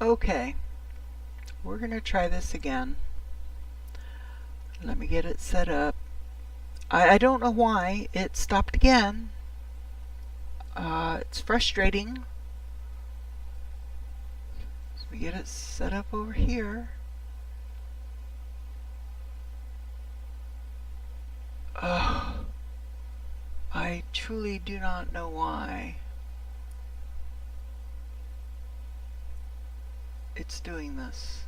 Okay, we're going to try this again. Let me get it set up. I don't know why it stopped again. It's frustrating. So we get it set up over here. Oh, I truly do not know why it's doing this.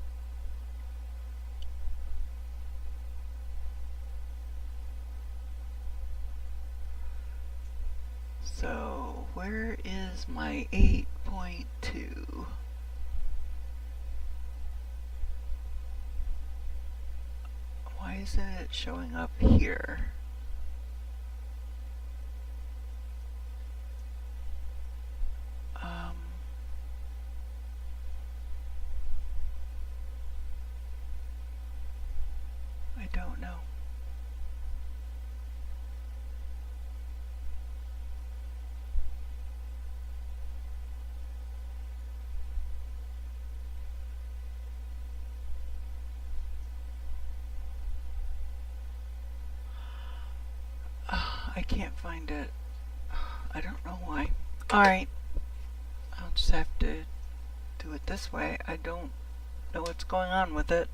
So where is my 8.2? Why isn't it showing up here? I don't know. I can't find it. I don't know why. Alright, I'll just have to do it this way. I don't know what's going on with it.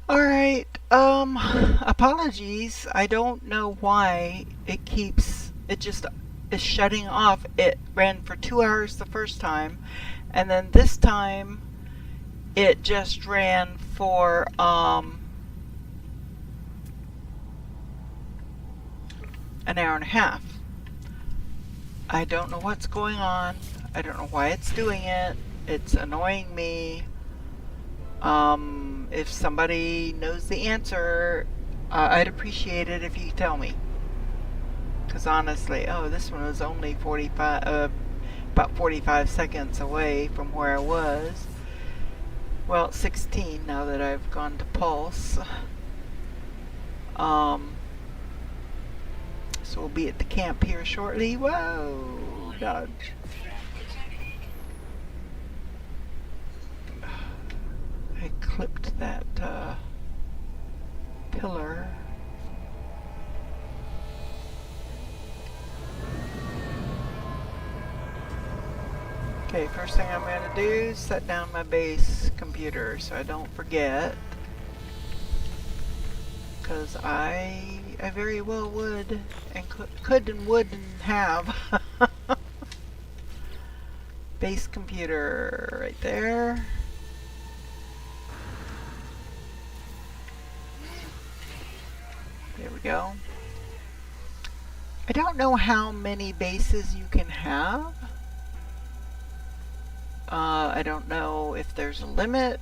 Alright, apologies. I don't know why it just is shutting off. It ran for 2 hours the first time, and then this time it just ran for, an hour and a half. I don't know what's going on. I don't know why it's doing it. It's annoying me. If somebody knows the answer, I'd appreciate it if you tell me. Because honestly, this one was only about 45 seconds away from where I was. Well, 16 now that I've gone to Pulse. So we'll be at the camp here shortly. Whoa, dodge. I clipped that pillar. Okay, first thing I'm going to do is set down my base computer so I don't forget. Because I very well would and could and would and have. Base computer right there. There we go. I don't know how many bases you can have. I don't know if there's a limit.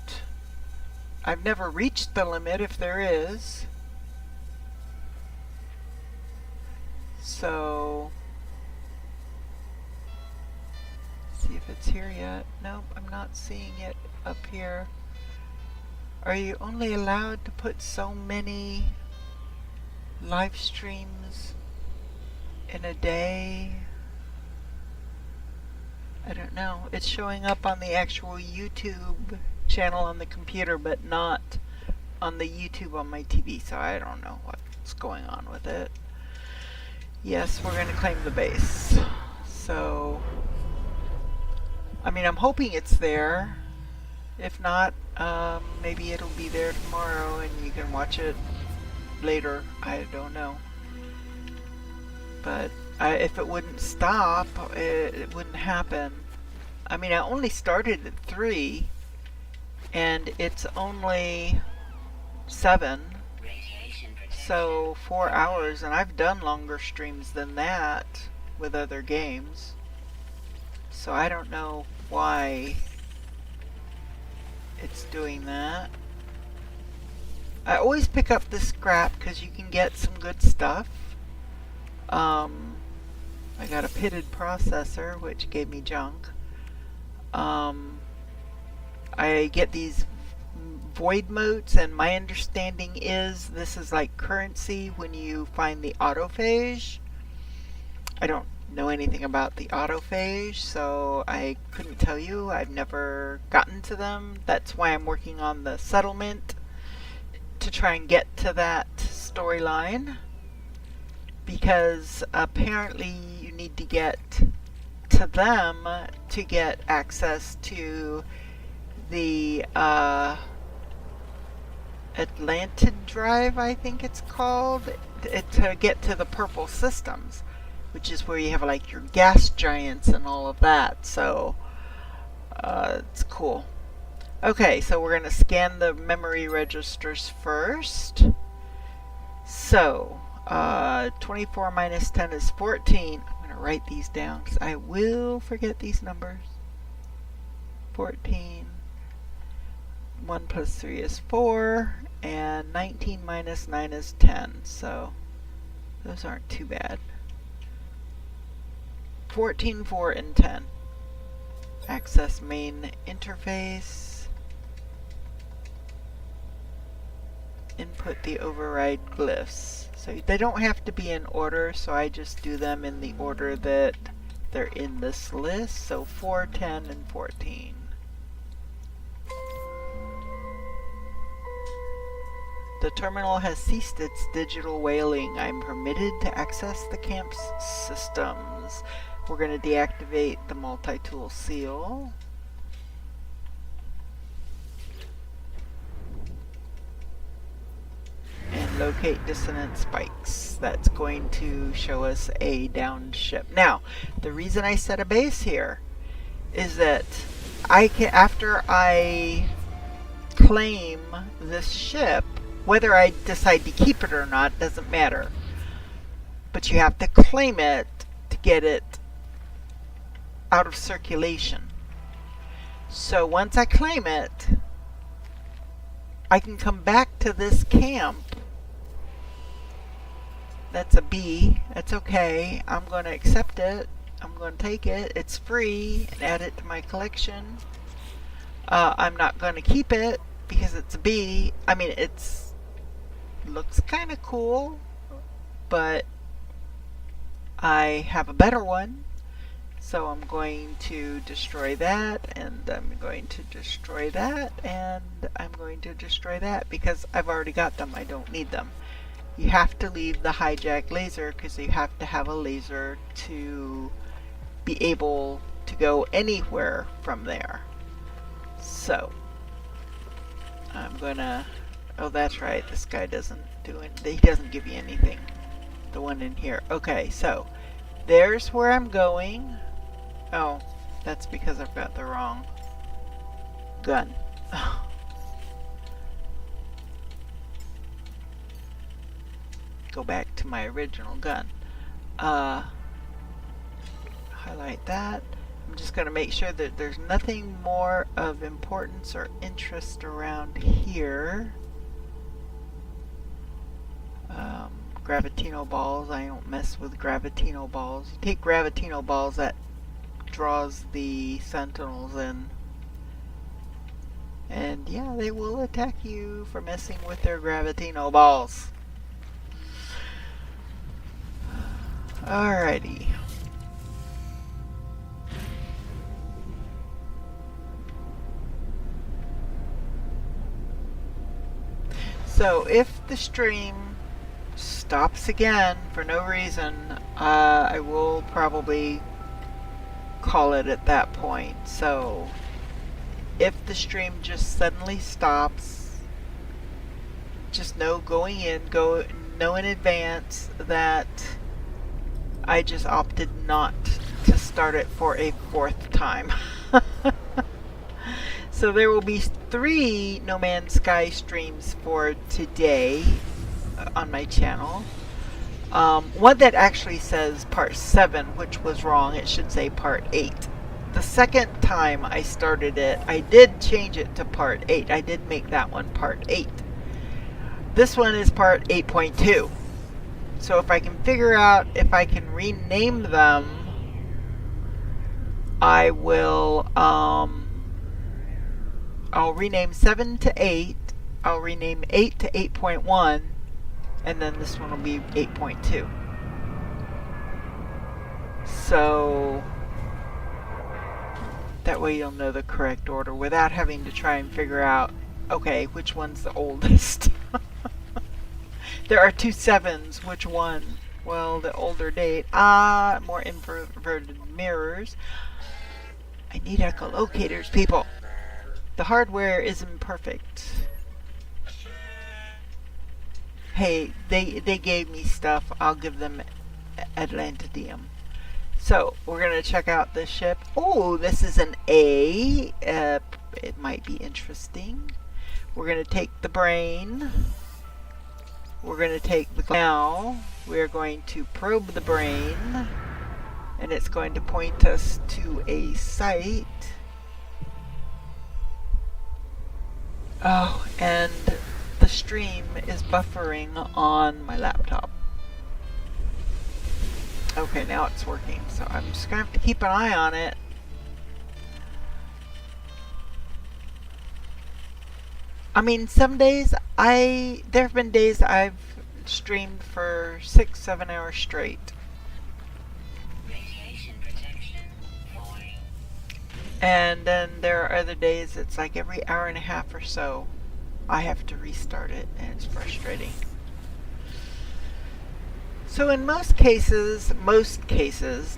I've never reached the limit if there is. So, see if it's here yet. Nope, I'm not seeing it up here. Are you only allowed to put so many live streams in a day? I don't know. It's showing up on the actual YouTube channel on the computer, but not on the YouTube on my TV, so I don't know what's going on with it. Yes, we're going to claim the base. So, I mean, I'm hoping it's there. If not, maybe it'll be there tomorrow and you can watch it later. I don't know. But if it wouldn't stop, it wouldn't happen. I mean, I only started at 3 and it's only 7. So 4 hours, and I've done longer streams than that with other games. So I don't know why it's doing that. I always pick up the scrap because you can get some good stuff. I got a pitted processor, which gave me junk. I get these void motes, and my understanding is this is like currency when you find the autophage. I don't know anything about the autophage, so I couldn't tell you. I've never gotten to them. That's why I'm working on the settlement to try and get to that storyline, because apparently you need to get to them to get access to the Atlantid Drive, I think it's called, to get to the purple systems, which is where you have like your gas giants and all of that. So it's cool. Okay, so we're going to scan the memory registers first. So 24 minus 10 is 14. I'm going to write these down because I will forget these numbers. 14. 1 plus 3 is 4. And 19 minus 9 is 10. So those aren't too bad. 14, 4, and 10. Access main interface. Input the override glyphs. So they don't have to be in order, so I just do them in the order that they're in this list. So 4, 10, and 14. The terminal has ceased its digital whaling. I'm permitted to access the camp's systems. We're going to deactivate the multi-tool seal. And locate dissonant spikes. That's going to show us a downed ship. Now, the reason I set a base here is that after I claim this ship, whether I decide to keep it or not doesn't matter. But you have to claim it to get it out of circulation. So once I claim it, I can come back to this camp. That's a B. That's okay. I'm going to accept it. I'm going to take it. It's free, and add it to my collection. I'm not going to keep it because it's a B. I mean, looks kind of cool, but I have a better one. So I'm going to destroy that, and I'm going to destroy that, and I'm going to destroy that because I've already got them. I don't need them. You have to leave the hijack laser because you have to have a laser to be able to go anywhere from there. So I'm gonna, oh that's right, this guy doesn't do it, he doesn't give you anything. The one in here. Okay, so there's where I'm going. Oh, that's because I've got the wrong gun. Go back to my original gun. Highlight that. I'm just going to make sure that there's nothing more of importance or interest around here. Gravitino balls. I don't mess with Gravitino balls. You take Gravitino balls, that draws the sentinels in. And yeah, they will attack you for messing with their Gravitino balls. Alrighty. So if the stream stops again for no reason, I will probably call it at that point. So if the stream just suddenly stops, just know know in advance that I just opted not to start it for a 4th time. So there will be 3 No Man's Sky streams for today on my channel. One that actually says part 7, which was wrong. It should say part 8. The second time I started it, I did change it to part 8. I did make that one part 8. This one is part 8.2. So if I can figure out if I can rename them, I will, I'll rename 7 to 8, I'll rename 8 to 8.1, and then this one will be 8.2. So that way you'll know the correct order without having to try and figure out, okay, which one's the oldest. There are 2 sevens. Which one? Well, the older date. Ah, more inverted mirrors. I need echolocators, people. The hardware is imperfect. Hey, they gave me stuff. I'll give them Atlantidium. So, we're going to check out this ship. Oh, this is an A. It might be interesting. We're going to take the brain. We're going to take the... Now, we're going to probe the brain. And it's going to point us to a site. Oh, and the stream is buffering on my laptop. Okay, now it's working, so I'm just going to have to keep an eye on it. I mean, some days there have been days I've streamed for 6-7 hours straight. Radiation protection falling. And then there are other days it's like every hour and a half or so I have to restart it, and it's frustrating. So in most cases,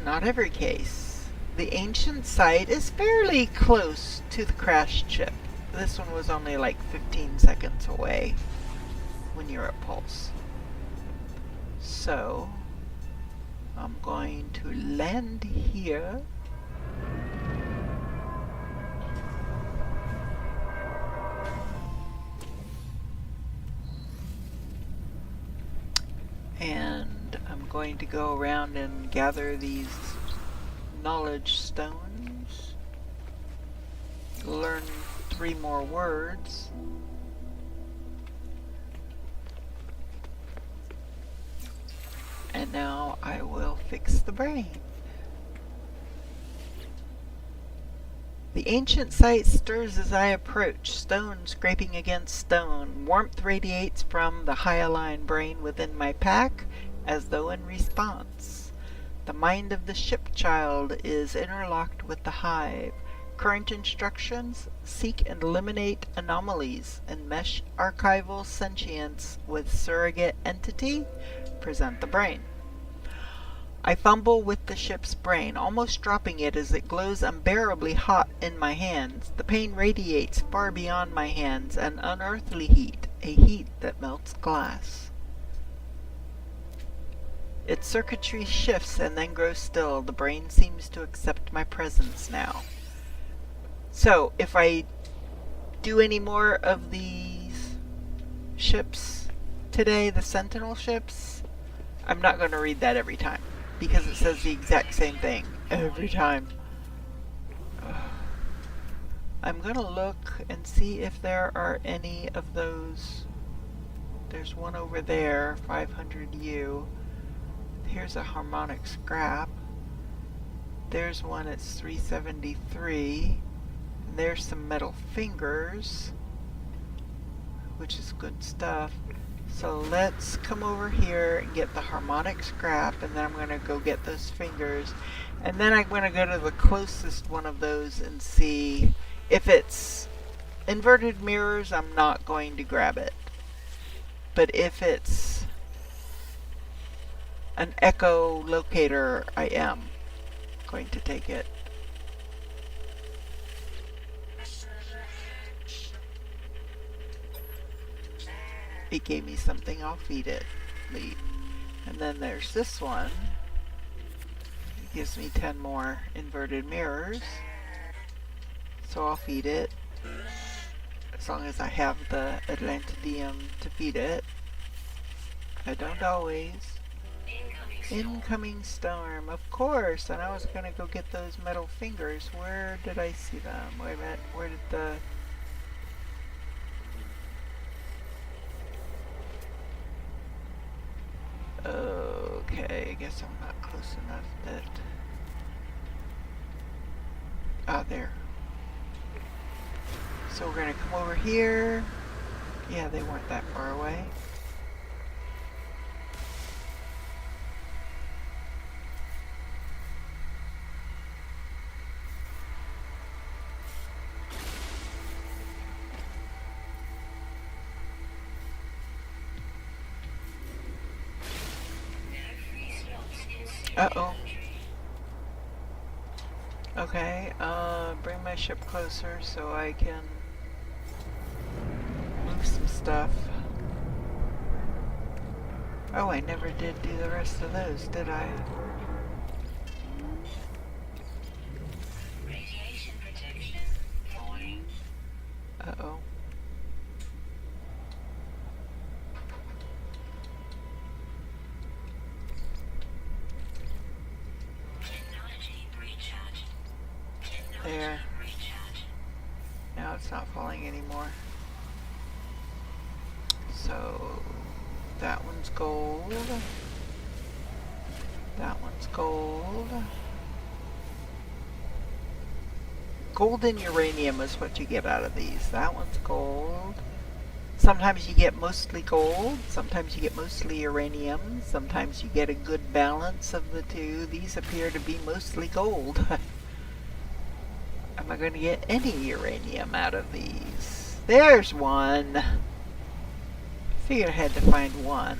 not every case, the ancient site is fairly close to the crashed ship. This one was only like 15 seconds away when you're at pulse. So I'm going to land here. And I'm going to go around and gather these knowledge stones. Learn 3 more words. And now I will fix the brain. The ancient site stirs as I approach, stone scraping against stone. Warmth radiates from the hyaline brain within my pack, as though in response. The mind of the ship child is interlocked with the hive. Current instructions: seek and eliminate anomalies, enmesh archival sentience with surrogate entity, present the brain. I fumble with the ship's brain, almost dropping it as it glows unbearably hot in my hands. The pain radiates far beyond my hands, an unearthly heat, a heat that melts glass. Its circuitry shifts and then grows still. The brain seems to accept my presence now. So, if I do any more of these ships today, the Sentinel ships, I'm not going to read that every time, because it says the exact same thing every time. I'm going to look and see if there are any of those. There's one over there, 500U. Here's a harmonic scrap. There's one, it's 373. And there's some metal fingers, which is good stuff. So let's come over here and get the harmonic scrap, and then I'm going to go get those fingers. And then I'm going to go to the closest one of those and see if it's inverted mirrors. I'm not going to grab it. But if it's an echolocator, I am going to take it. It gave me something, I'll feed it. Leave. And then there's this one. It gives me 10 more inverted mirrors. So I'll feed it. As long as I have the Atlantidium to feed it. I don't always. Incoming storm, of course. And I was going to go get those metal fingers. Where did I see them? Wait a minute. Where did the... Okay, I guess I'm not close enough that... Ah, there. So we're gonna come over here. Yeah, they weren't that far away. Uh-oh. Okay, bring my ship closer so I can move some stuff. Oh, I never did do the rest of those, did I? Radiation protection falling. Uh-oh. Technology recharge. There. Recharge. Now it's not falling anymore. So that one's gold. That one's gold. Gold and uranium is what you get out of these. That one's gold. Sometimes you get mostly gold, sometimes you get mostly uranium, sometimes you get a good balance of the two. These appear to be mostly gold. Am I going to get any uranium out of these? There's one! Figured I had to find one.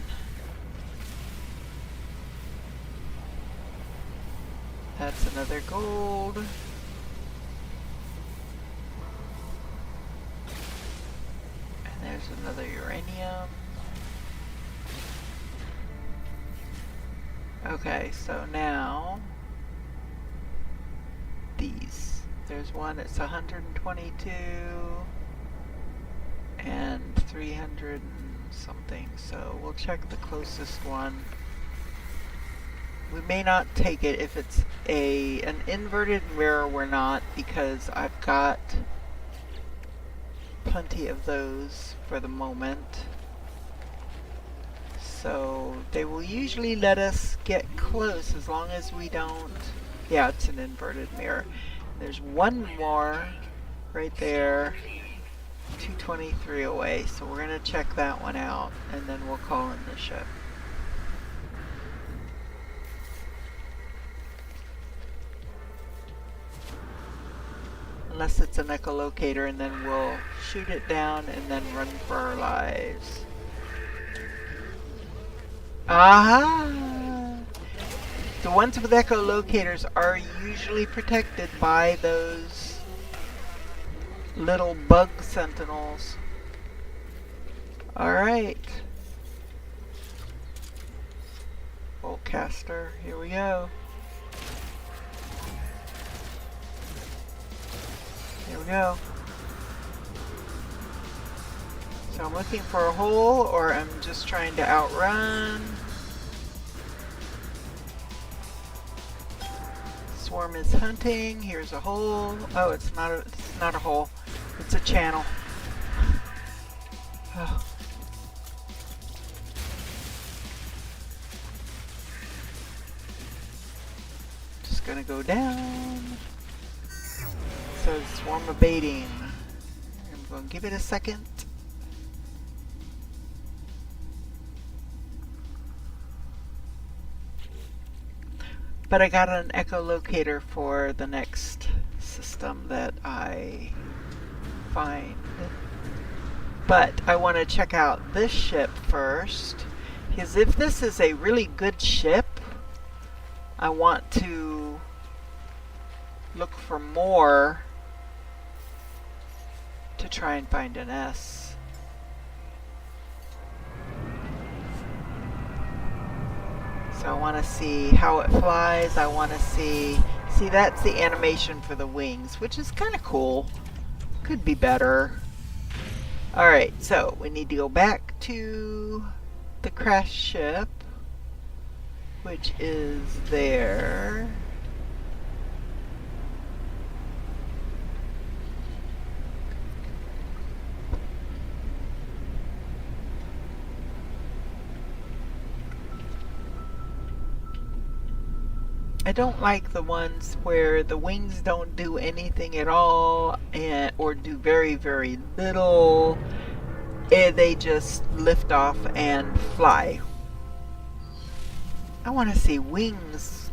That's another gold. There's another uranium. Okay, so now these. There's one that's 122 and 300 and something. So we'll check the closest one. We may not take it if it's an inverted mirror. We're not, because I've got plenty of those for the moment. So they will usually let us get close as long as we don't... Yeah, it's an inverted mirror. There's one more right there, 223 away, so we're going to check that one out and then we'll call in the ship. Unless it's an echolocator, and then we'll shoot it down and then run for our lives. Aha! The ones with echolocators are usually protected by those little bug sentinels. Alright. Voltcaster, here we go. Here we go. So I'm looking for a hole, or I'm just trying to outrun. Swarm is hunting. Here's a hole. Oh, it's not a hole. It's a channel. Oh. Just gonna go down. So swarm abating. I'm going to give it a second. But I got an echolocator for the next system that I find. But I want to check out this ship first, because if this is a really good ship, I want to look for more to try and find an S. So I want to see how it flies. I want to see that's the animation for the wings, which is kind of cool. Could be better. Alright, so we need to go back to the crash ship, which is there. I don't like the ones where the wings don't do anything at all, or do very, very little. They just lift off and fly. I want to see wings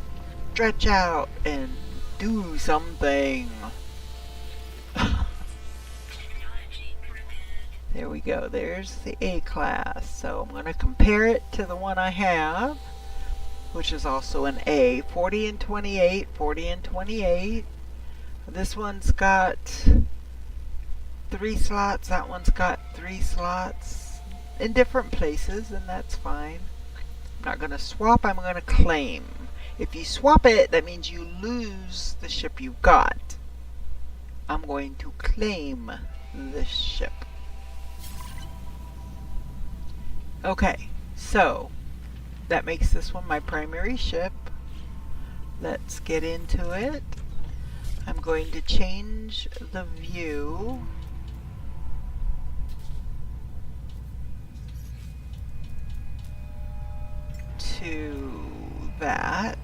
stretch out and do something. There we go. There's the A class. So I'm going to compare it to the one I have. which is also an A. 40 and 28, 40 and 28. This one's got 3 slots, that one's got 3 slots in different places, and that's fine. I'm not going to swap, I'm going to claim. If you swap it, that means you lose the ship you got. I'm going to claim this ship. Okay, so that makes this one my primary ship. Let's get into it. I'm going to change the view to that.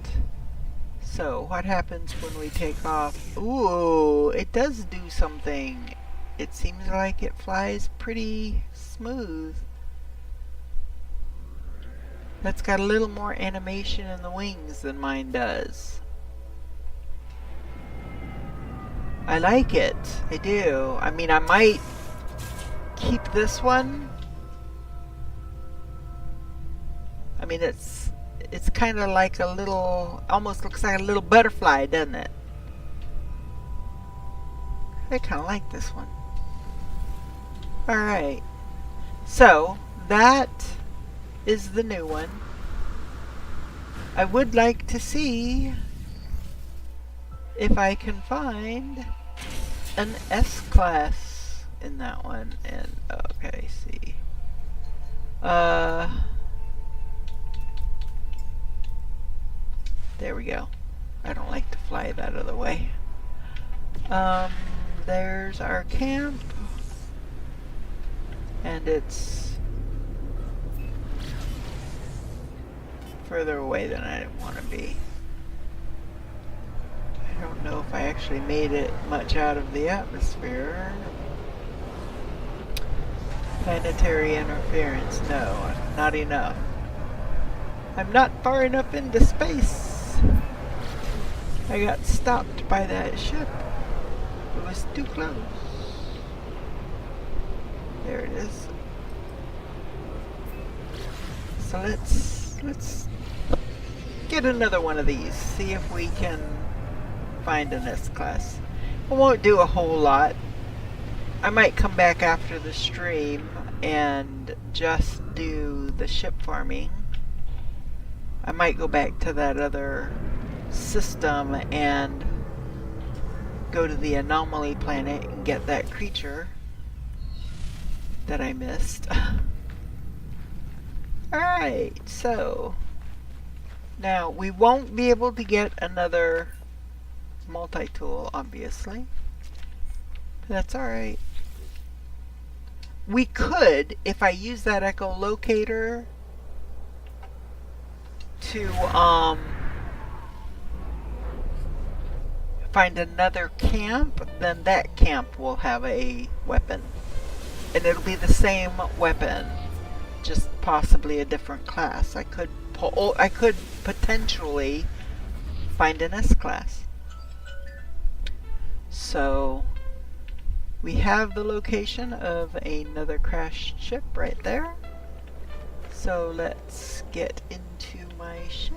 So what happens when we take off? Ooh, it does do something. It seems like it flies pretty smooth. That's got a little more animation in the wings than mine does. I like it. I do. I mean, I might keep this one. I mean, it's kind of like a little, almost looks like a little butterfly, doesn't it? I kind of like this one. Alright. So, that is the new one. I would like to see if I can find an S-Class in that one. And, okay, see. There we go. I don't like to fly that other way. There's our camp. And it's further away than I want to be. I don't know if I actually made it much out of the atmosphere. Planetary interference. No, not enough. I'm not far enough into space. I got stopped by that ship. It was too close. There it is. So let's get another one of these. See if we can find an S-Class. I won't do a whole lot. I might come back after the stream and just do the ship farming. I might go back to that other system and go to the anomaly planet and get that creature that I missed. Alright, so now we won't be able to get another multi-tool, obviously. But that's alright. We could, if I use that echolocator to find another camp, then that camp will have a weapon. And it'll be the same weapon, just possibly a different class. I could potentially find an S-Class. So we have the location of another crashed ship right there. So let's get into my ship.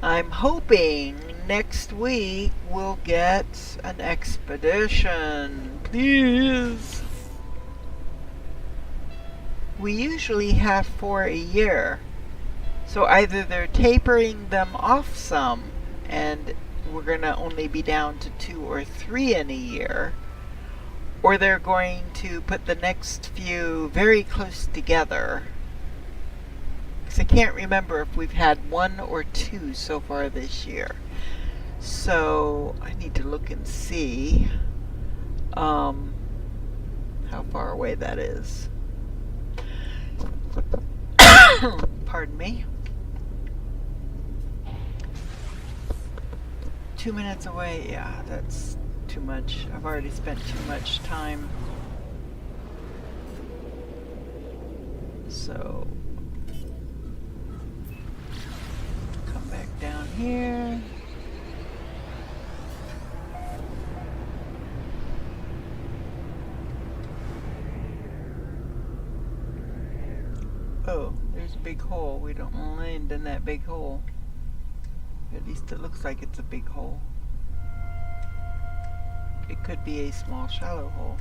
I'm hoping next week we'll get an expedition. Please. We usually have 4 a year. So either they're tapering them off some and we're going to only be down to 2 or 3 in a year, or they're going to put the next few very close together. Because I can't remember if we've had 1 or 2 so far this year. So I need to look and see how far away that is. Pardon me. 2 minutes away, yeah, that's too much. I've already spent too much time. So, come back down here. Oh, there's a big hole. We don't want to land in that big hole. At least it looks like it's a big hole. It could be a small, shallow hole.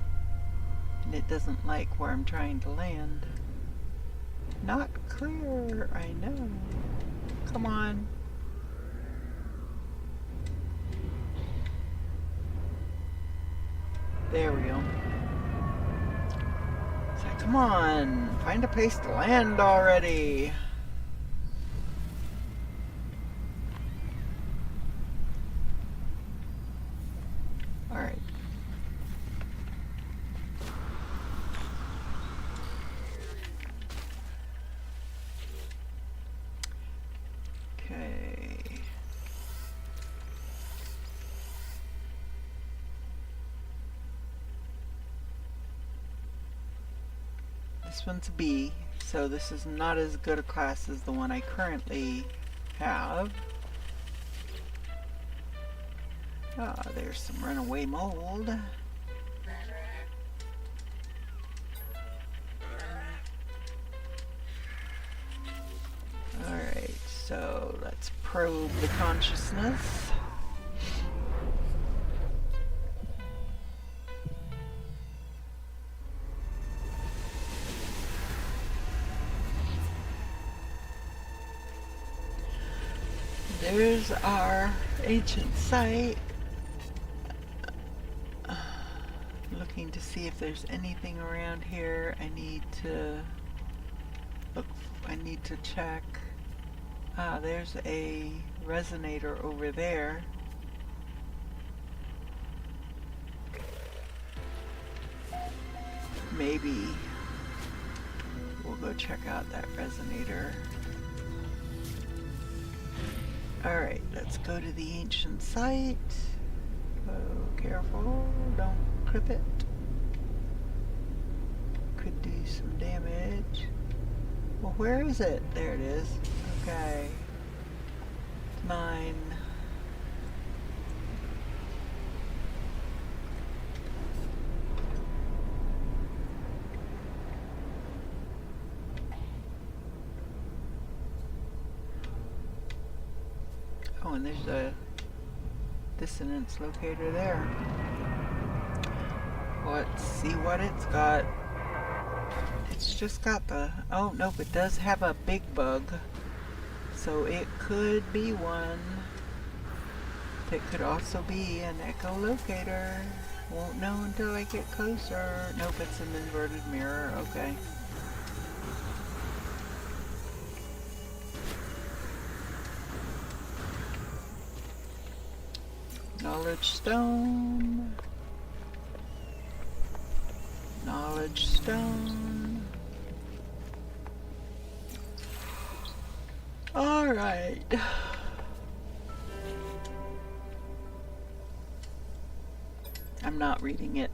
And it doesn't like where I'm trying to land. Not clear, I know. Come on. There we go. It's like, come on, find a place to land already. Alright. Okay. This one's a B, so this is not as good a class as the one I currently have. Ah, there's some runaway mold. Alright, so let's probe the consciousness. There's our ancient site. Looking to see if there's anything around here I need to look. I need to check. Ah, there's a resonator over there. Maybe we'll go check out that resonator. Alright, let's go to the ancient site. Oh, careful, don't clip it. Could do some damage. Well, where is it? There it is. Okay. 9. Oh, and there's a dissonance locator there. Let's see what it's got. It's just got the... Oh, nope, it does have a big bug. So it could be one. It could also be an echolocator. Won't know until I get closer. Nope, it's an inverted mirror. Okay. Knowledge stone. Knowledge stone. Alright. I'm not reading it.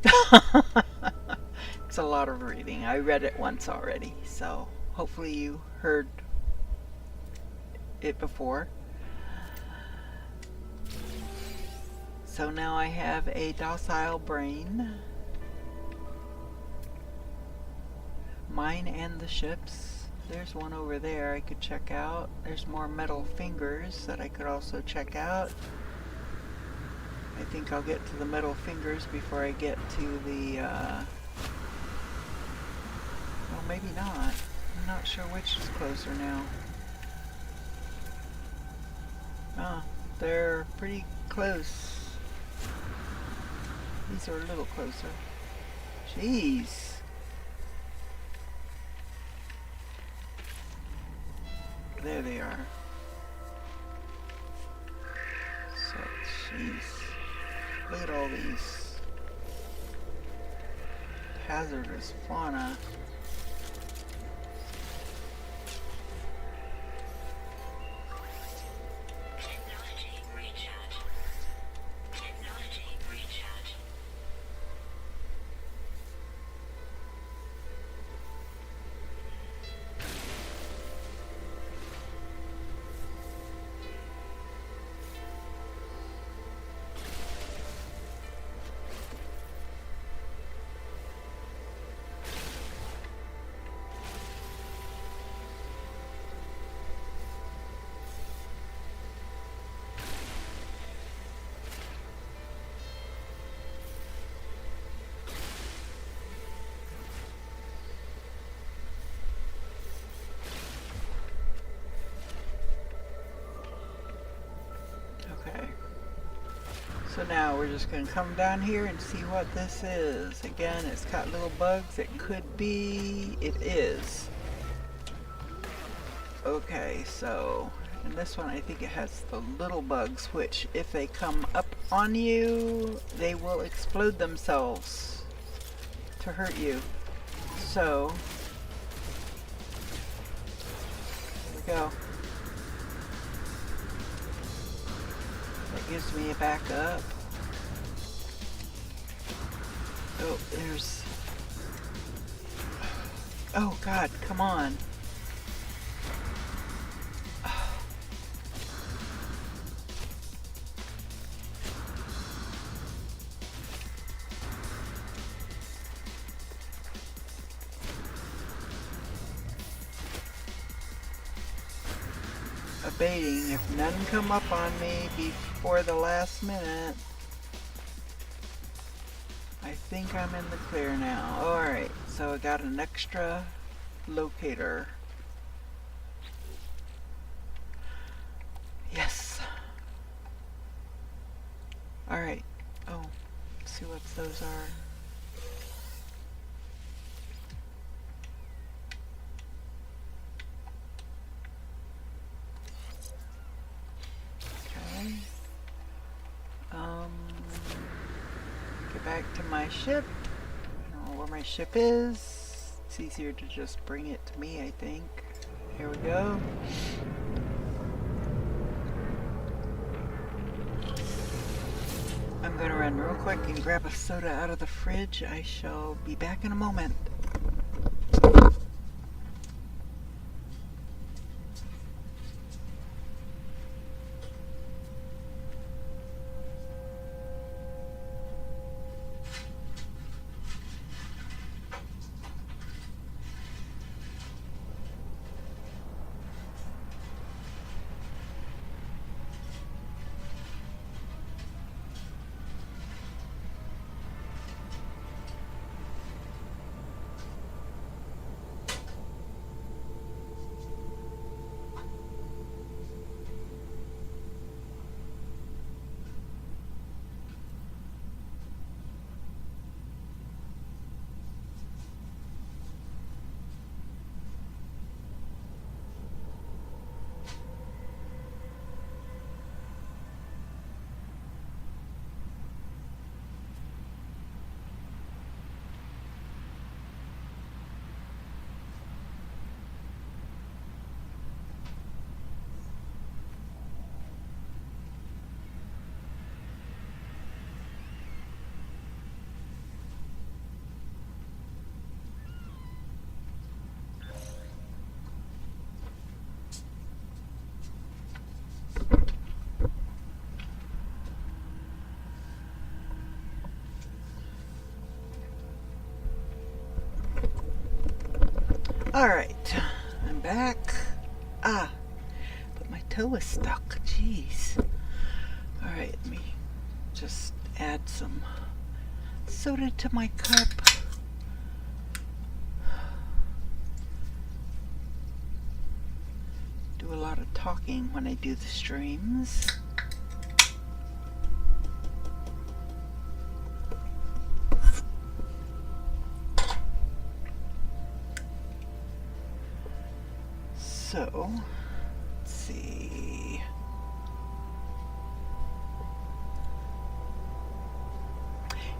It's a lot of reading. I read it once already, so hopefully you heard it before. So now I have a docile brain. Mine and the ship's. There's one over there I could check out. There's more metal fingers that I could also check out. I think I'll get to the metal fingers before I get to the, well, maybe not. I'm not sure which is closer now. Oh, they're pretty close. These are a little closer. Jeez. There they are. So, jeez. Look at all these hazardous fauna. Technology recharge. Technology recharge. So now we're just going to come down here and see what this is. Again, it's got little bugs. It could be... It is. Okay, so... And this one, I think it has the little bugs, which if they come up on you, they will explode themselves to hurt you. So... Here we go. That gives me a backup. Oh, there's... Oh God, come on. Abating if none come up on me before the last minute. I think I'm in the clear now. Alright, so I got an extra locator. Yes. Alright. Oh, let's see what those are. Okay. Get back to my ship. I don't know where my ship is. It's easier to just bring it to me, I think. Here we go. I'm going to run real quick and grab a soda out of the fridge. I shall be back in a moment. Alright, I'm back. But my toe is stuck. Jeez. Alright, let me just add some soda to my cup. Do a lot of talking when I do the streams. So, let's see.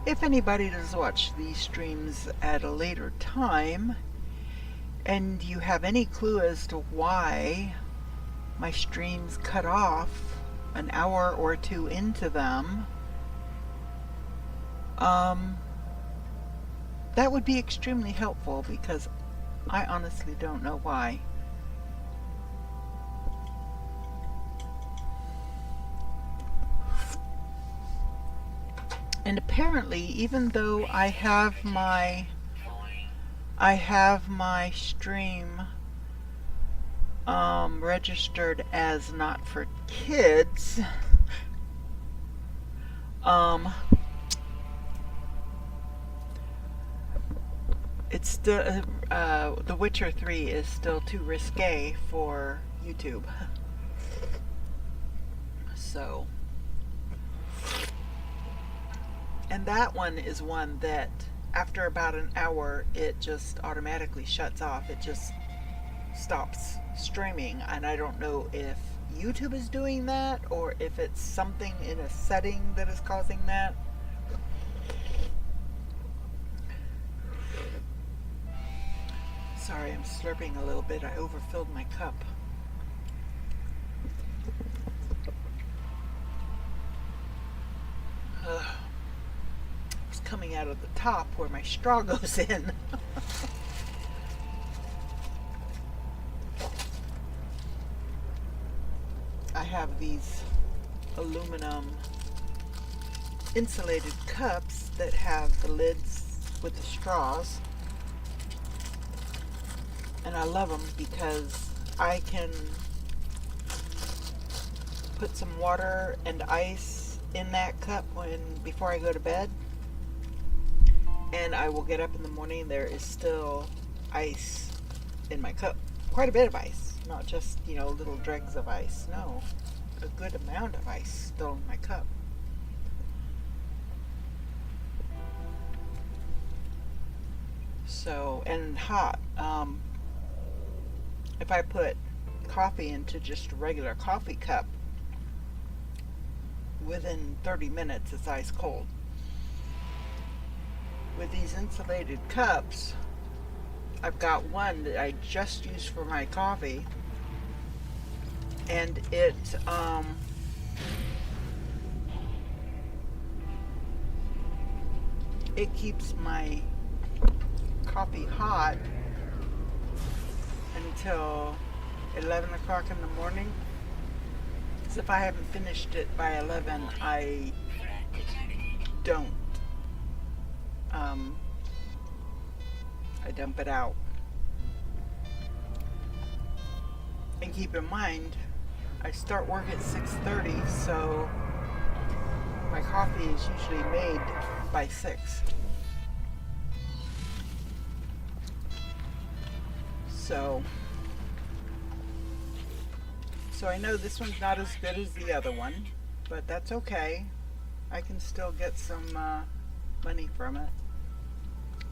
If anybody does watch these streams at a later time, and you have any clue as to why my streams cut off an hour or two into them, that would be extremely helpful because I honestly don't know why. And apparently, even though I have my stream registered as not for kids, it's still The Witcher 3 is still too risque for YouTube. So And that one is one that after about an hour, it just automatically shuts off. It just stops streaming. And I don't know if YouTube is doing that or if it's something in a setting that is causing that. Sorry, I'm slurping a little bit. I overfilled my cup. It's coming out of the top where my straw goes in. I have these aluminum insulated cups that have the lids with the straws. And I love them because I can put some water and ice in that cup before I go to bed. And I will get up in the morning, there is still ice in my cup. Quite a bit of ice. Not just, little dregs of ice. No, a good amount of ice still in my cup. So, and hot. If I put coffee into just a regular coffee cup, within 30 minutes it's ice cold. With these insulated cups, I've got one that I just use for my coffee, and it keeps my coffee hot until 11 o'clock in the morning. Because if I haven't finished it by 11, I don't. I dump it out. And keep in mind, I start work at 6:30, so my coffee is usually made by 6. So I know this one's not as good as the other one, but that's okay. I can still get some money from it.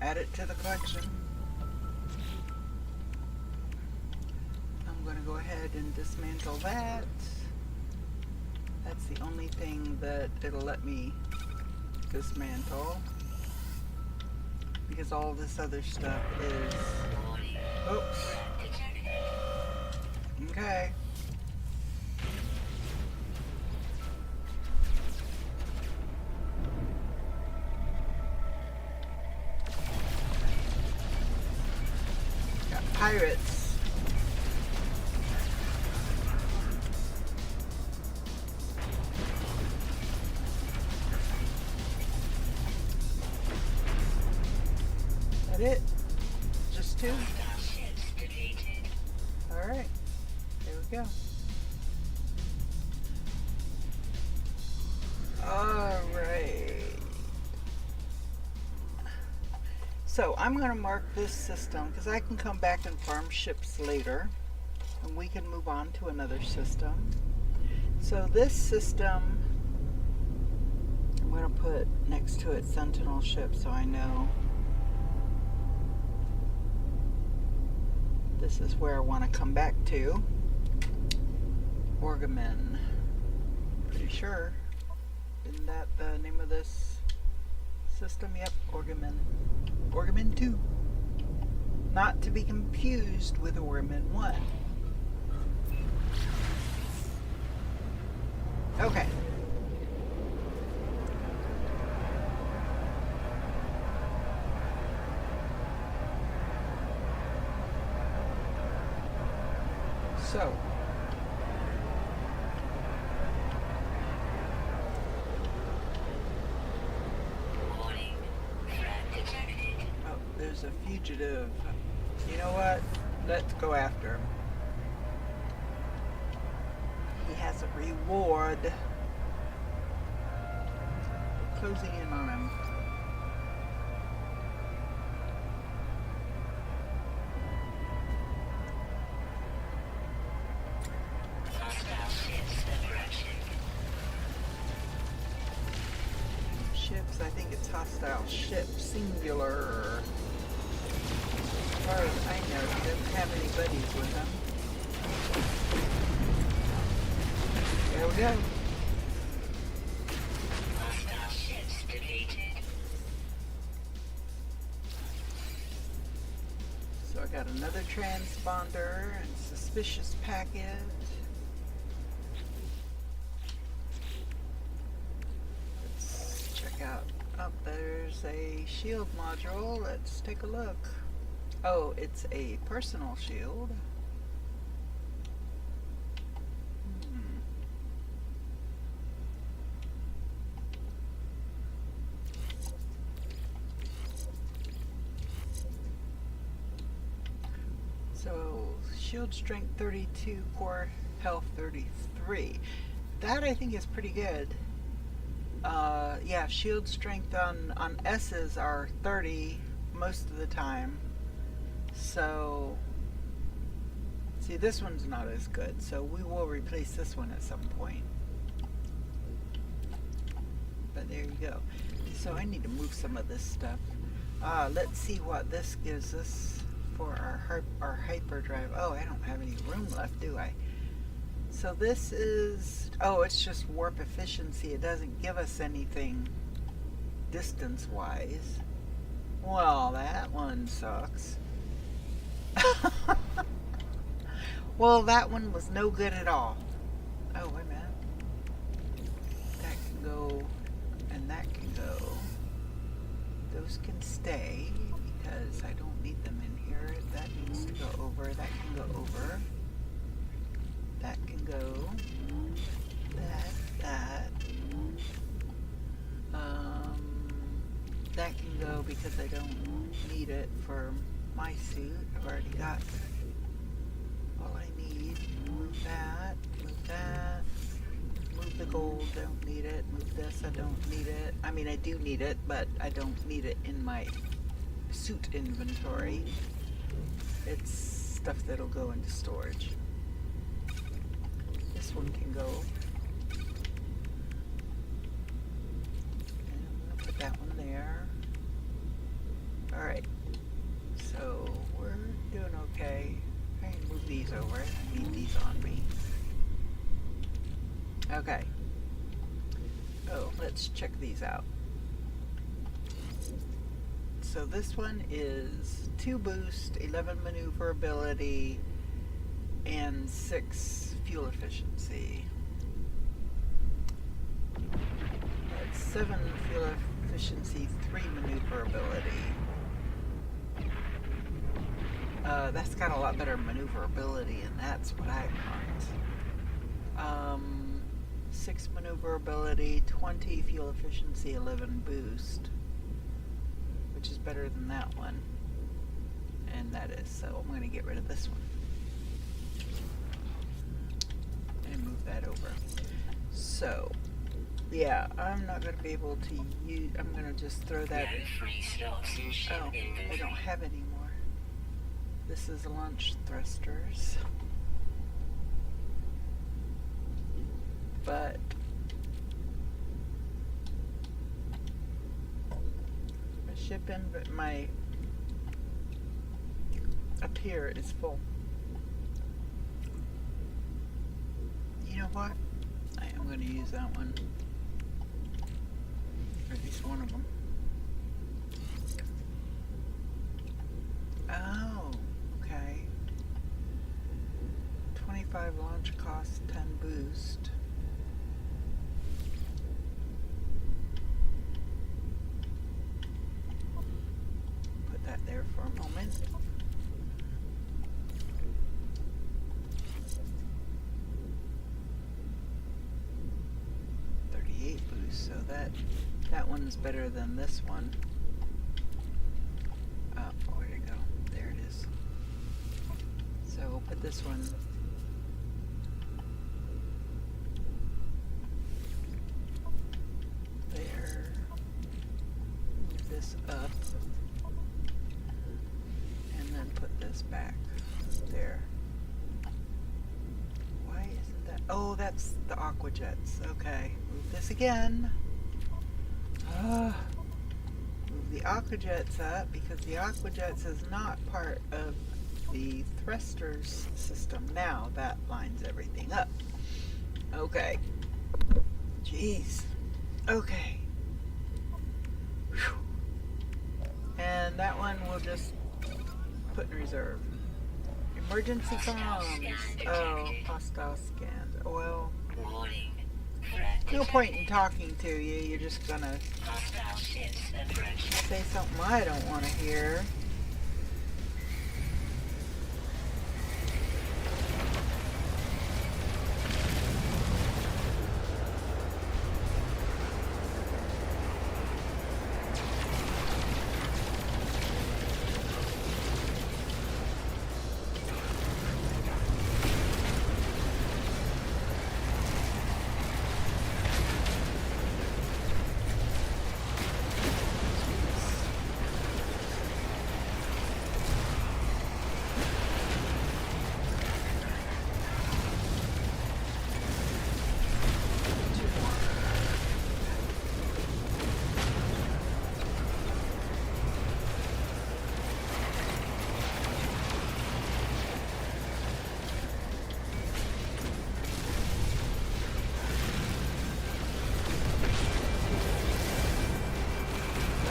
Add it to the collection. I'm going to go ahead and dismantle that. That's the only thing that it'll let me dismantle, because all this other stuff is... Oops. Okay. Got pirates. That it? Just 2? Alright. There we go. Alright. So I'm going to mark this system because I can come back and farm ships later and we can move on to another system. So this system, I'm going to put next to it Sentinel ship so I know this is where I want to come back to. Orgamen. Pretty sure. Isn't that the name of this system? Yep, Orgamen. Orgamen 2. Not to be confused with Orgamen 1. Okay. So, oh, there's a fugitive. You know what? Let's go after him. He has a reward. We're closing in on him. Ships is, I think it's hostile ship, singular. As far as I know, he doesn't have any buddies with him. There we go. Hostile ships defeated. So I got another transponder and suspicious packet. Let's check out. Oh, there's a shield module. Let's take a look. Oh, it's a personal shield. Hmm. So, shield strength 32, core health 33. That I think is pretty good. Yeah, shield strength on S's are 30 most of the time. So, see, this one's not as good, so we will replace this one at some point. But there you go. So I need to move some of this stuff. Let's see what this gives us for our hyperdrive. Oh, I don't have any room left, do I? So this is, oh, it's just warp efficiency. It doesn't give us anything distance-wise. Well, that one sucks. Well, that one was no good at all. Oh, wait a minute. That can go, and that can go. Those can stay, because I don't need them in here. That needs to go over. That can go over. That can go. That. That can go because I don't need it for my suit. I've already got all I need. Move that. Move that. Move the gold. Don't need it. Move this. I don't need it. I mean, I do need it, but I don't need it in my suit inventory. It's stuff that'll go into storage. This one can go. And I'm gonna put that one there. Alright. So we're doing okay. I can move these over. I need these on me. Okay. Oh, let's check these out. So this one is 2 boost, 11 maneuverability, and 6 fuel efficiency. That's 7 fuel efficiency, 3 maneuverability. That's got a lot better maneuverability, and that's what I want. 6 maneuverability, 20 fuel efficiency, 11 boost, which is better than that one. And that is, so I'm going to get rid of this one. And move that over. So, yeah, I'm not going to be able to use, I'm going to just throw that. Free slots in ship Oh, I inventory. don't have any more. This is launch thrusters. But my ship in, but my up here is full. You know what? I am going to use that one. Or at least one of them. Oh, okay. 25 launch cost, 10 boost. Put that there for a moment. Boost, so that one's better than this one. Where'd it go? There it is. So we'll put this one there. Move this up, and then put this back there. Why isn't that? Oh, that's the aqua jets. Okay, move this again. Move the aquajets up because the aquajets is not part of the thrusters system now. That lines everything up. Okay. Jeez. Okay. Whew. And that one we'll just put in reserve. Emergency comms. Oh, hostile scans. Well, Warning. Threat no point in talking to you. You're just gonna hostile ships approaching. say something I don't want to hear.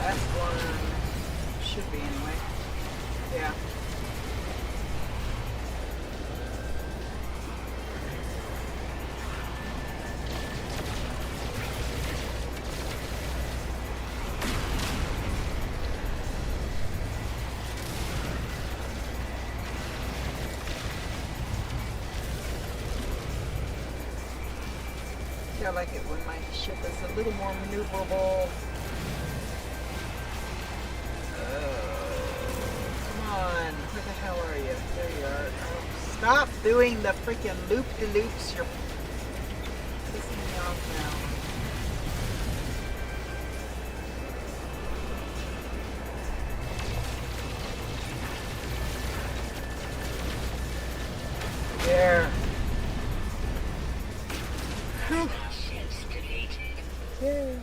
Last one should be anyway. Yeah. See, I like it when my ship is a little more maneuverable. Come on, where the hell are you? There you are. Oh, stop doing the freaking loop-de-loops. You're pissing me off now. There. Hostile ships deleted. Yay.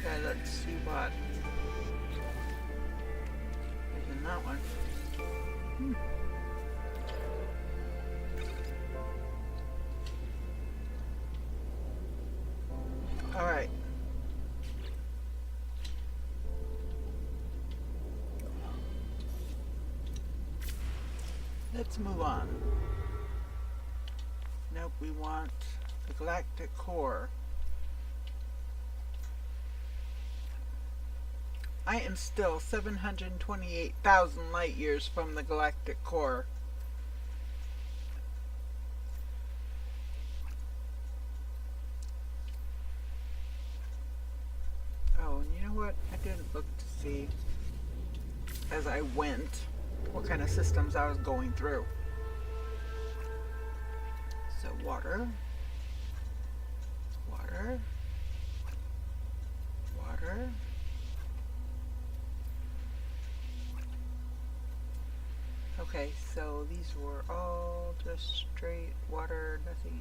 Okay, let's see what is in that one. All right. Let's move on. Nope, we want the galactic core. I am still 728,000 light years from the galactic core. Oh, and you know what? I didn't look to see as I went what kind of systems I was going through. So water, water, water. Okay, so these were all just straight water, nothing.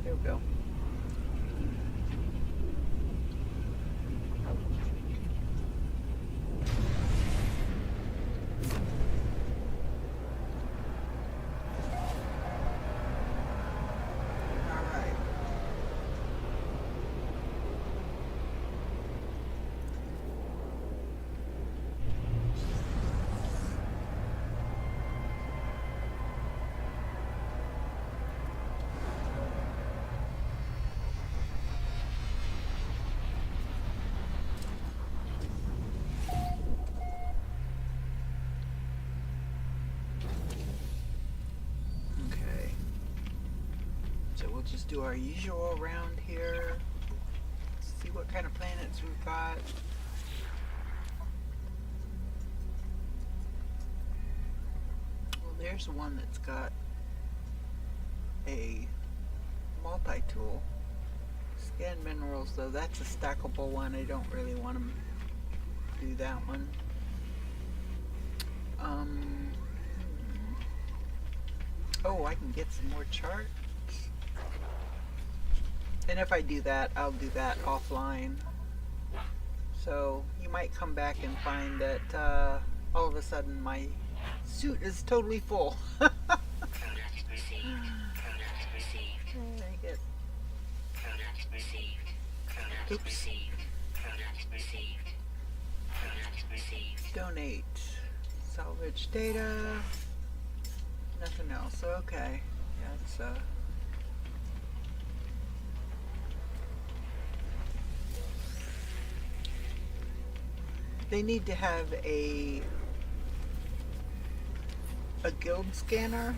There we go. Alright. Okay. So we'll just do our usual round here. See what kind of planets we've got. Well, there's one that's got a multi-tool. Scan minerals, though, that's a stackable one. I don't really want them do that one. Oh, I can get some more charts. And if I do that, I'll do that offline. So you might come back and find that all of a sudden my suit is totally full. Product received. Product received. I get Product received. Product Oops. received. Product received. Product received. donate, salvage data, nothing else. Okay, yeah, it's they need to have a guild scanner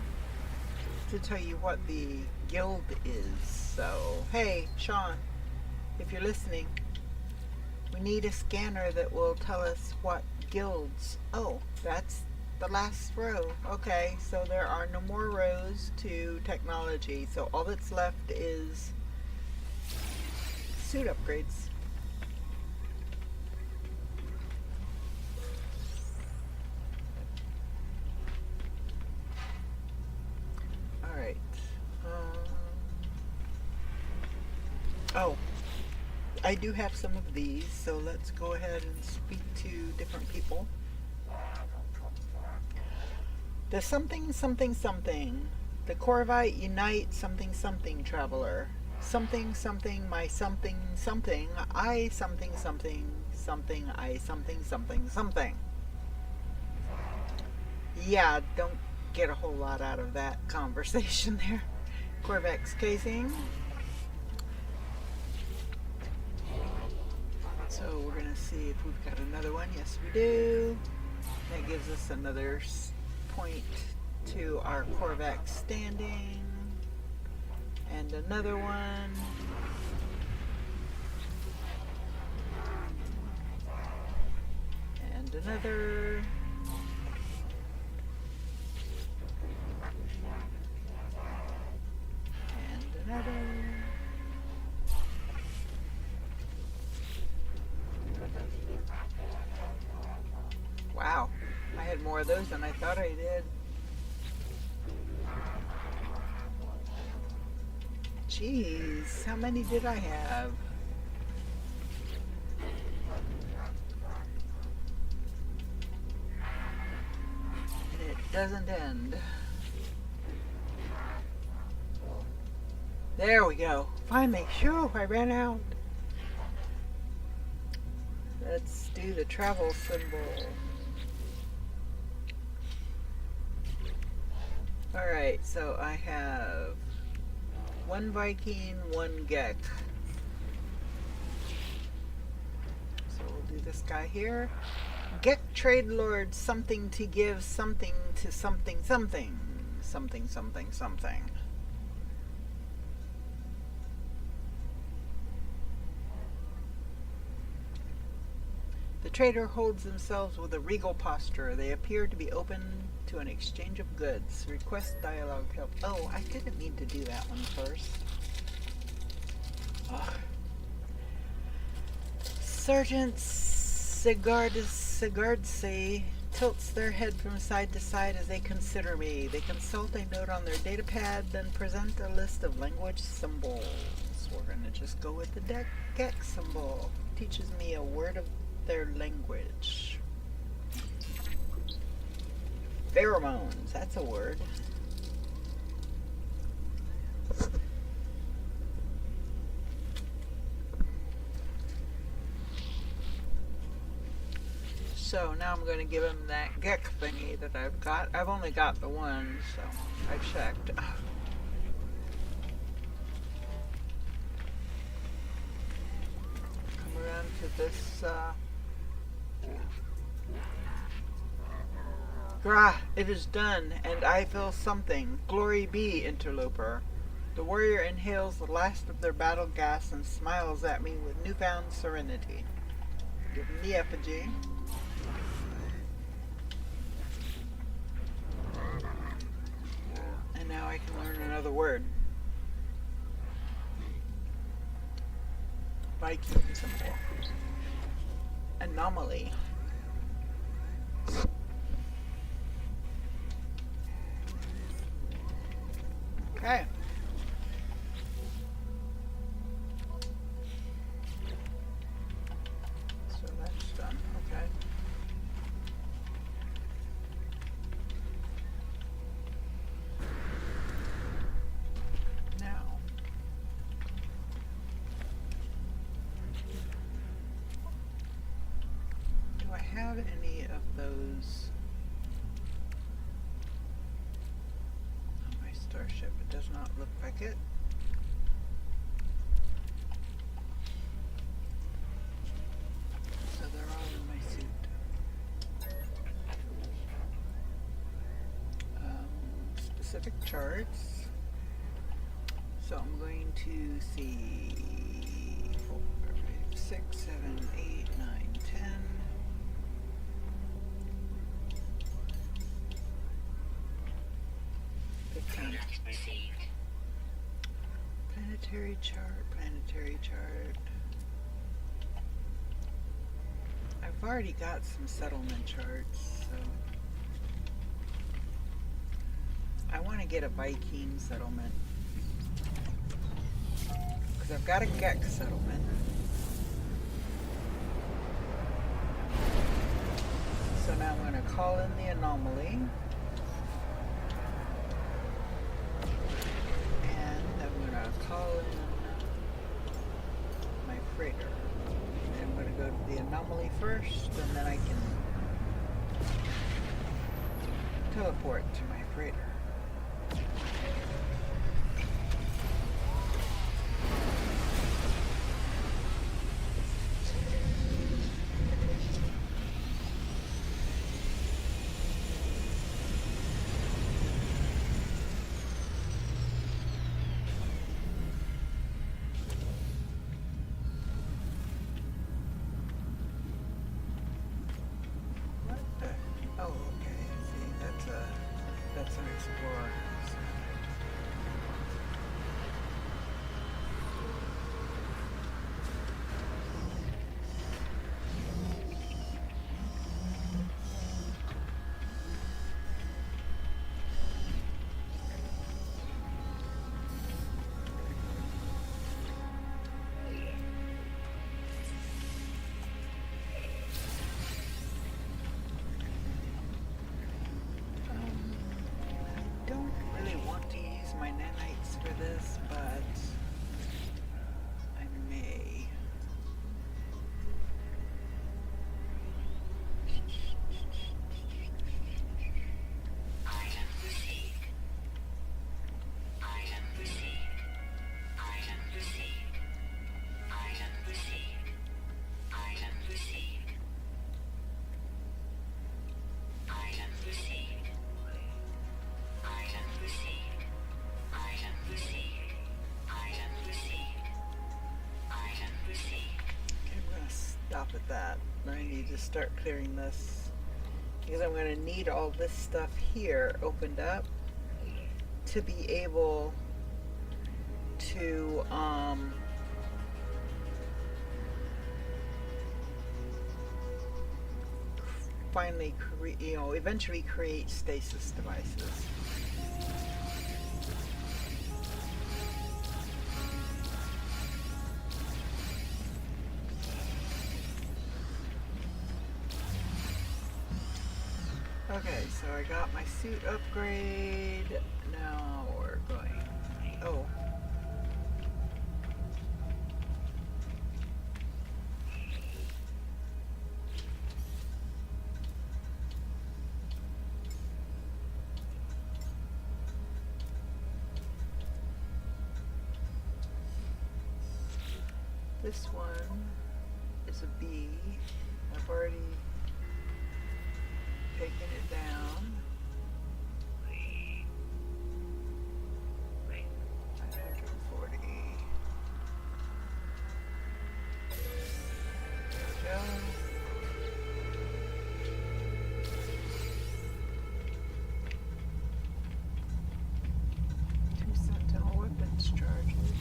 to tell you what the guild is. So, hey, Sean, if you're listening, we need a scanner that will tell us what guilds. Oh, that's the last row. Okay, so there are no more rows to technology. So all that's left is suit upgrades. Alright. Oh, I do have some of these, so let's go ahead and speak to different people. The something something something. The Corvite Unite something something traveler. Something something my something something. I something something something I something something something. Yeah, don't get a whole lot out of that conversation there. Corvex casing. So we're gonna see if we've got another one. Yes, we do. That gives us another point to our Corvex standing. And another one. And another. And another. Wow, I had more of those than I thought I did. Jeez, how many did I have? And it doesn't end. There we go. Finally, phew, I ran out. Let's do the travel symbol. Alright, so I have one Viking, one Gek. So we'll do this guy here. Gek trade lord, something to give something to something something. Something something something. The trader holds themselves with a regal posture. They appear to be open to an exchange of goods. Request dialogue help. Oh, I didn't mean to do that one first. Ugh. Sergeant Sigardse tilts their head from side to side as they consider me. They consult a note on their datapad, then present a list of language symbols. We're going to just go with the Gek symbol. Teaches me a word of their language. Pheromones, that's a word. So now I'm going to give him that Gek thingy that I've got. I've only got the one, so I've checked. Come around to this Grah, it is done, and I feel something. Glory be, interloper. The warrior inhales the last of their battle gas and smiles at me with newfound serenity. Give him the effigy. And now I can learn another word. Viking symbol. Anomaly. Okay. So that's done. Okay. Now, do I have any of those on my starship? It does not look like it. So they're all in my suit. Specific charts. So I'm going to see 4, 5, 6, 7, 8, 9, 10. Product received. Planetary chart, planetary chart. I've already got some settlement charts, so I want to get a Viking settlement because I've got a Gek settlement. So now I'm going to call in the anomaly. Call in my freighter. And I'm going to go to the anomaly first, and then I can teleport to my freighter. That's an explorer. This, but I may. Item received. Item received. Item received. Item received. Item received. Item received. Item received. Item received. Item received. Item received. Okay, I'm going to stop at that. I need to start clearing this because I'm going to need all this stuff here opened up to be able to finally eventually create stasis devices. Okay, so I got my suit upgrade. Now we're going. Oh. This one is a B. I've already taken it down. 940. There we go. Two Sentinel weapons charges.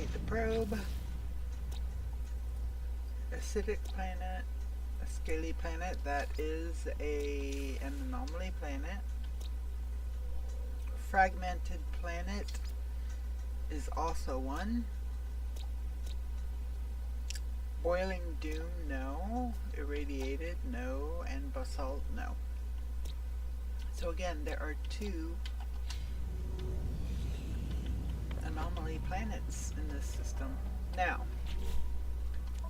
activate the probe. Acidic planet, a scaly planet, that is an anomaly planet. Fragmented planet is also one. Boiling Doom, no. Irradiated, no. And Basalt, no. So again, there are 2 anomaly planets in this system. Now,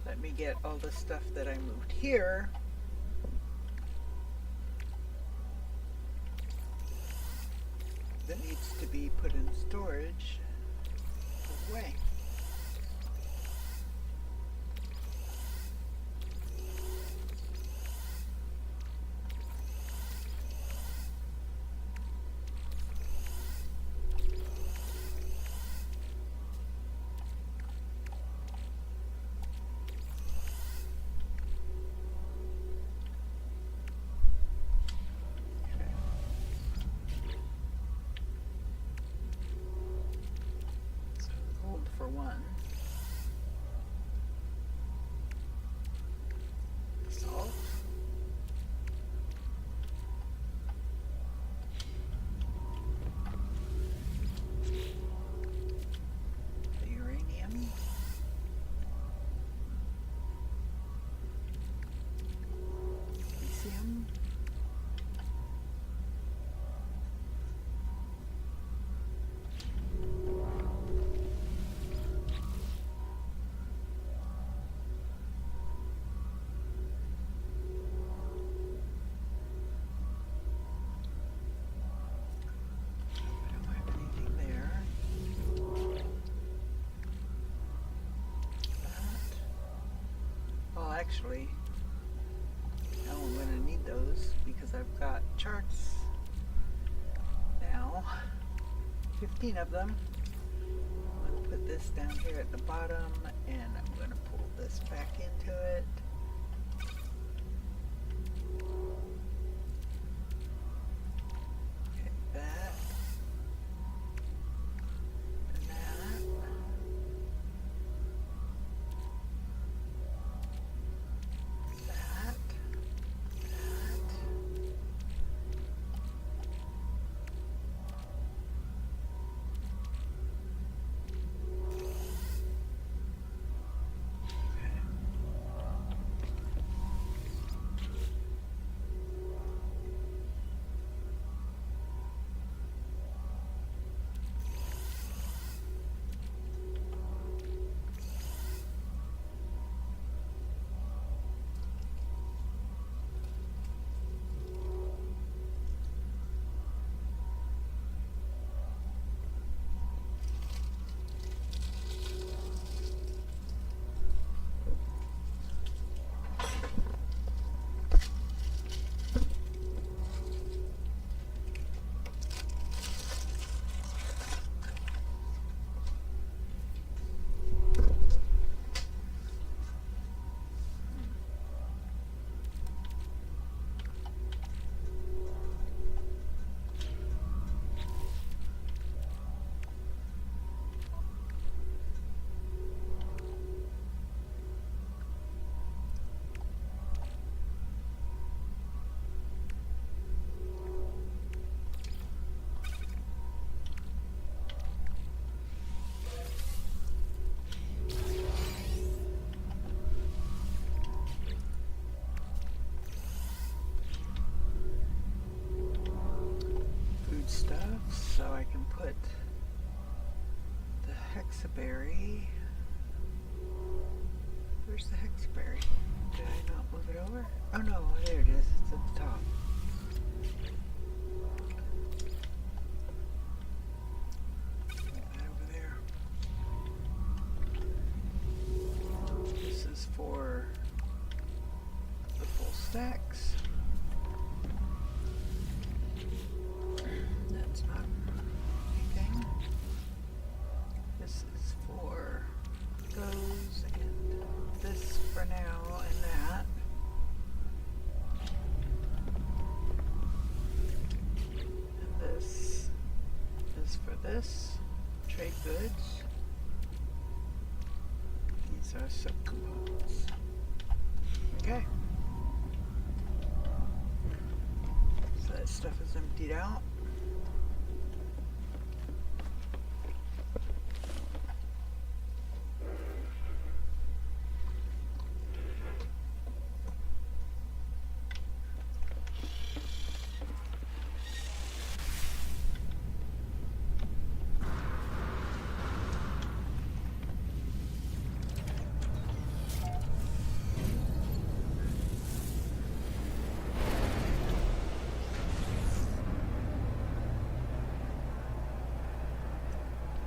let me get all the stuff that I moved here. That needs to be put in storage away. For one. Salt. The uranium. Lithium. Actually, now I'm going to need those because I've got charts now, 15 of them. I'm going to put this down here at the bottom and I'm going to pull this back into it. Okay, that. And that. So I can put the hexaberry. Where's the hexaberry? Did I not move it over? Oh no, there it is. It's at the top. Put that over there. This is for the full stacks. That's not anything. This is for those and this for now and that. And this is for this. Trade goods. so subcomponents. Okay. So that stuff is emptied out.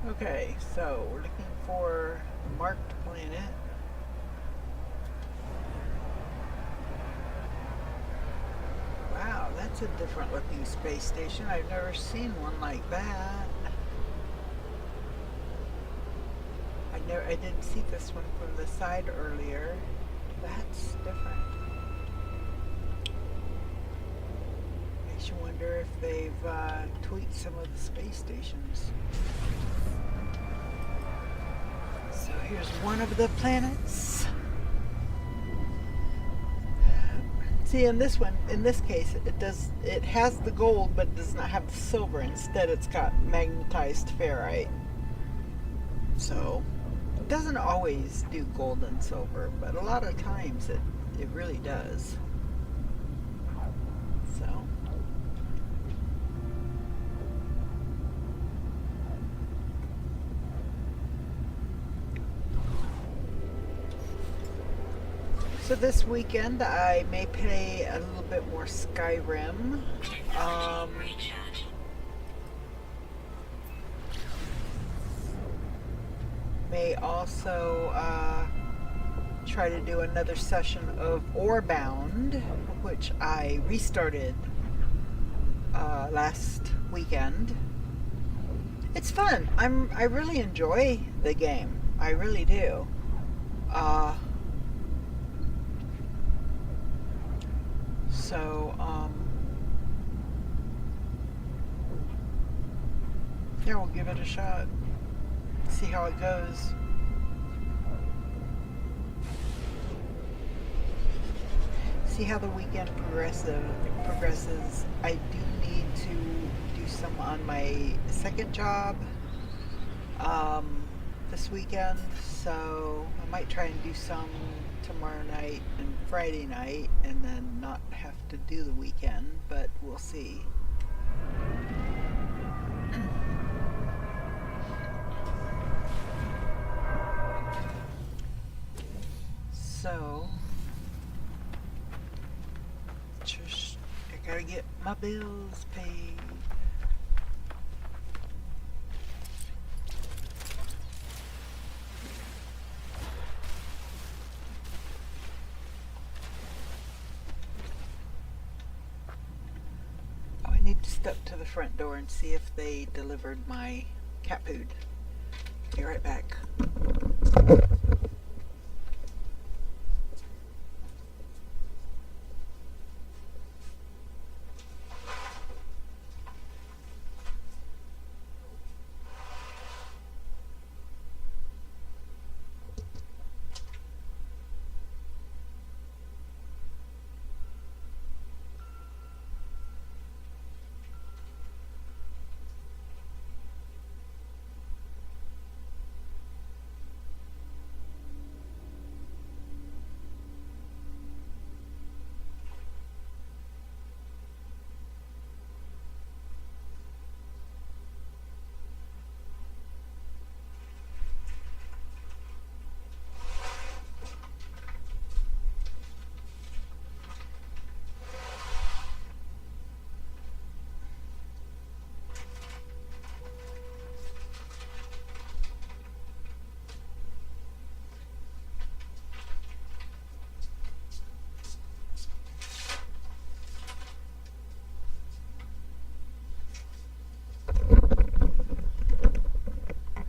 Okay, so we're looking for a marked planet. Wow, that's a different looking space station. I've never seen one like that. I didn't see this one from the side earlier. That's different. Makes you wonder if they've tweaked some of the space stations. So here's one of the planets. See, in this one, in this case, it has the gold, but does not have the silver. Instead, it's got magnetized ferrite. So it doesn't always do gold and silver, but a lot of times it really does. So this weekend I may play a little bit more Skyrim. May also try to do another session of Orebound, which I restarted last weekend. It's fun. I really enjoy the game. I really do. So, yeah, we'll give it a shot. See how it goes. See how the weekend progresses. I do need to do some on my second job this weekend, so I might try and do some tomorrow night and Friday night and then not have to do the weekend, but we'll see. So just I gotta get my bills paid. Step to the front door and see if they delivered my cat food. Be right back.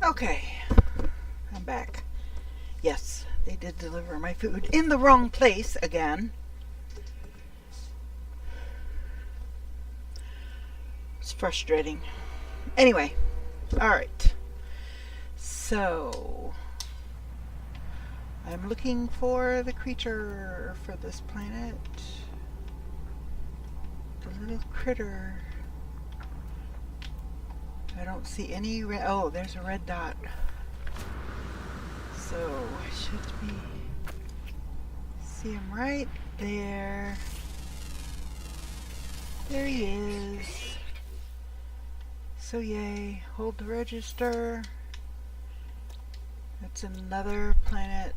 Okay, I'm back. Yes, they did deliver my food in the wrong place again. It's frustrating. Anyway, alright. So, I'm looking for the creature for this planet. The little critter. I don't see any red. Oh, there's a red dot. So I should be. See him right there. There he is. So yay. Hold the register. That's another planet.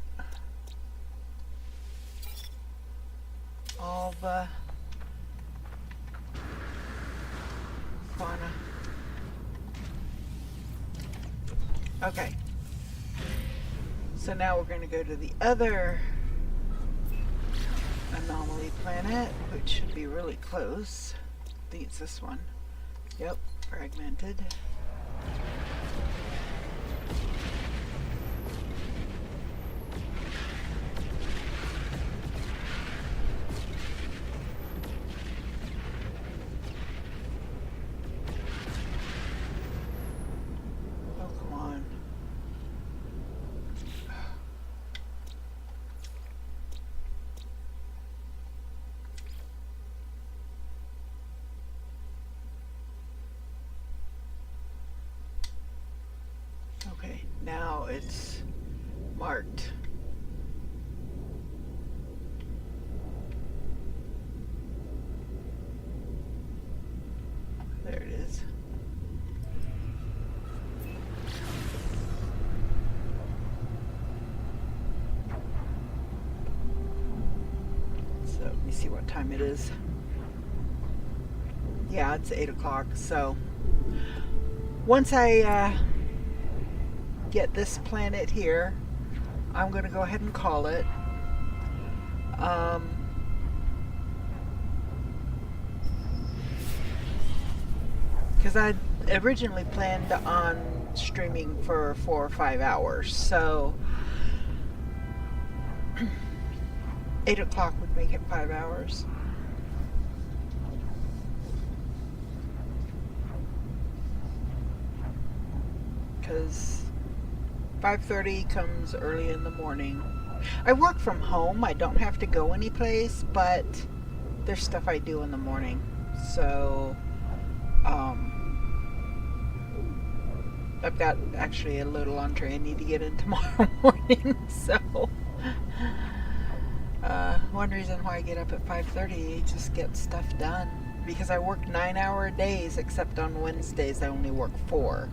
Alba. Fauna. Okay. So now we're going to go to the other anomaly planet, which should be really close. I think it's this one. Yep, fragmented. Oh, come on. Okay, now it's marked. There it is. So let me see what time it is. Yeah, it's 8 o'clock. So once I get this planet here, I'm going to go ahead and call it. Because I originally planned on streaming for 4 or 5 hours, so 8 o'clock would make it 5 hours. Because 5:30 comes early in the morning. I work from home. I don't have to go anyplace, but there's stuff I do in the morning. So, I've got actually a load of laundry I need to get in tomorrow morning. So, one reason why I get up at 5:30 is just get stuff done. Because I work 9-hour days, except on Wednesdays I only work 4.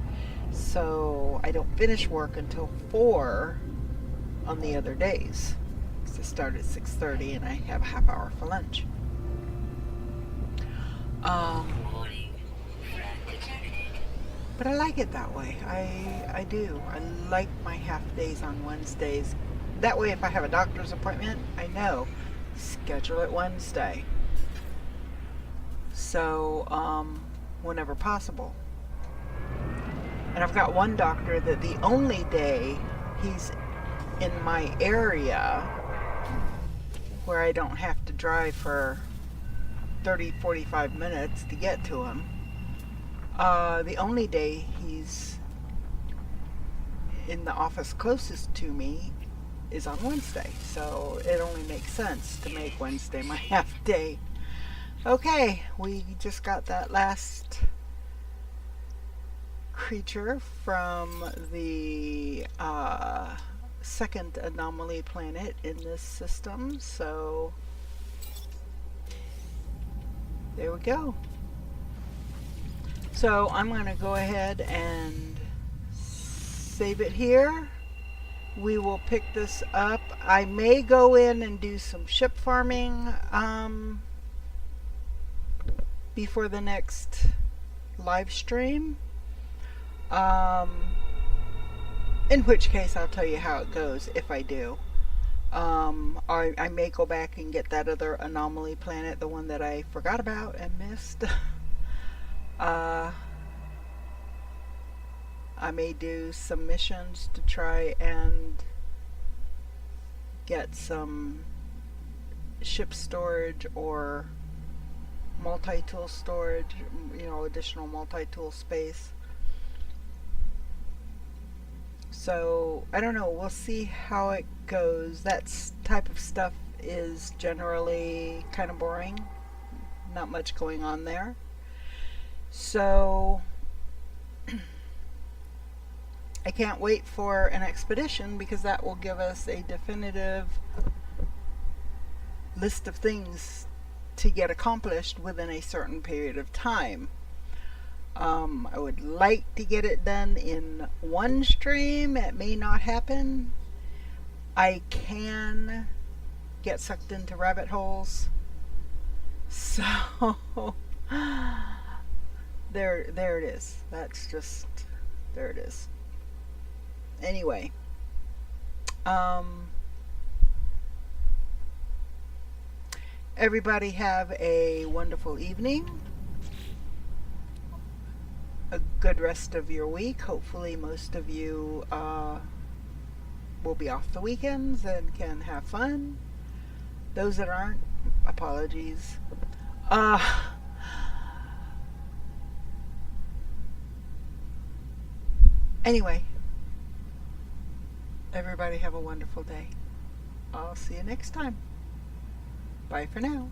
So I don't finish work until 4 on the other days. So I start at 6:30 and I have a half hour for lunch. But I like it that way. I do. I like my half days on Wednesdays. That way if I have a doctor's appointment, I know. Schedule it Wednesday. So, whenever possible. And I've got one doctor that the only day he's in my area where I don't have to drive for 30-45 minutes to get to him, the only day he's in the office closest to me is on Wednesday. So it only makes sense to make Wednesday my half day. Okay, we just got that last creature from the second anomaly planet in this system, so there we go. So I'm going to go ahead and save it here. We will pick this up. I may go in and do some ship farming before the next live stream. In which case I'll tell you how it goes if I do. I may go back and get that other anomaly planet, the one that I forgot about and missed. I may do some missions to try and get some ship storage or multi-tool storage, additional multi-tool space. So I don't know. We'll see how it goes. Type of stuff is generally kind of boring. Not much going on there. So I can't wait for an expedition because that will give us a definitive list of things to get accomplished within a certain period of time. I would like to get it done in one stream. It may not happen. I can get sucked into rabbit holes. So there it is. That's just, there it is. Anyway, everybody have a wonderful evening. A good rest of your week. Hopefully most of you will be off the weekends and can have fun. Those that aren't, apologies. Anyway, everybody have a wonderful day. I'll see you next time. Bye for now.